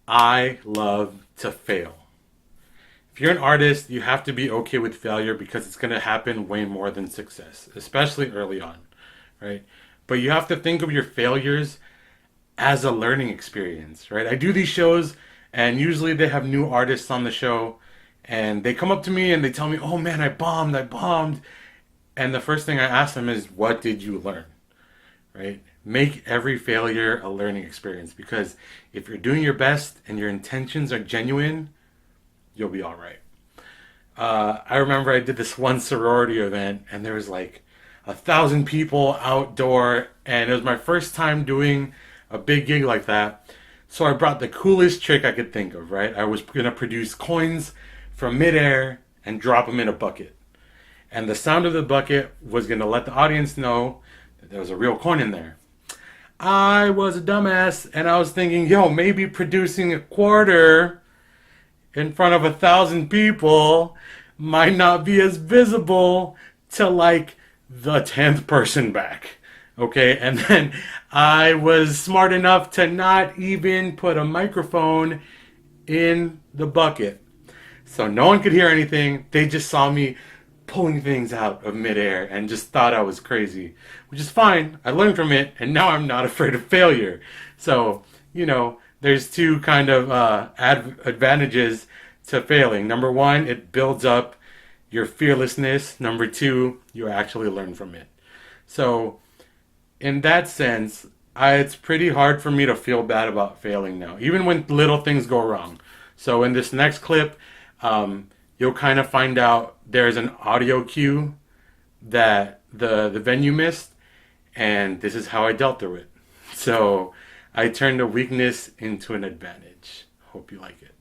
I love to fail. If you're an artist, you have to be okay with failure because it's going to happen way more than success, especially early on, right? But you have to think of your failures as a learning experience, right? I do these shows, and usually they have new artists on the show, and they come up to me and they tell me, "Oh man, I bombed." And the first thing I ask them is, "What did you learn?" Right? Make every failure a learning experience because if you're doing your best and your intentions are genuine, you'll be all right. I remember I did this one sorority event, and there was like 1,000 people outdoor, and it was my first time doing a big gig like that. So I brought the coolest trick I could think of, right? I was gonna produce coins from midair and drop them in a bucket. And the sound of the bucket was gonna let the audience know that there was a real coin in there. I was a dumbass, and I was thinking, yo, maybe producing a quarter in front of 1,000 people might not be as visible to like the 10th person back. Okay, and then I was smart enough to not even put a microphone in the bucket. So no one could hear anything. They just saw me pulling things out of midair and just thought I was crazy, which is fine. I learned from it, and now I'm not afraid of failure. So, there's two kind of advantages to failing. Number one, it builds up your fearlessness. Number two, you actually learn from it. So, in that sense, it's pretty hard for me to feel bad about failing now, even when little things go wrong. So in this next clip, you'll kind of find out there's an audio cue that the venue missed, and this is how I dealt through it. So I turned a weakness into an advantage. Hope you like it.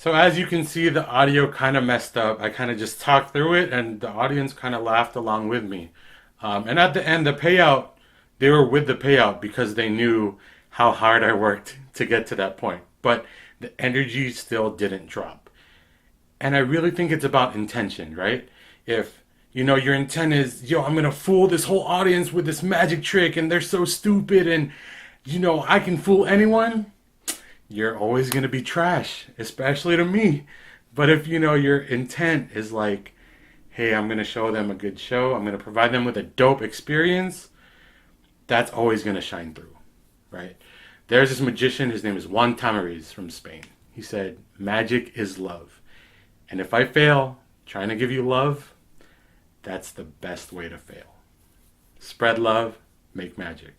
So as you can see, the audio kind of messed up. I kind of just talked through it, and the audience kind of laughed along with me. And at the end, the payout, they were with the payout because they knew how hard I worked to get to that point. But the energy still didn't drop. And I really think it's about intention, right? If your intent is, I'm gonna fool this whole audience with this magic trick, and they're so stupid, and I can fool anyone, you're always going to be trash, especially to me. But if your intent is like, hey, I'm going to show them a good show, I'm going to provide them with a dope experience, that's always going to shine through, right? There's this magician, his name is Juan Tamariz from Spain. He said, magic is love. And if I fail trying to give you love, that's the best way to fail. Spread love, make magic.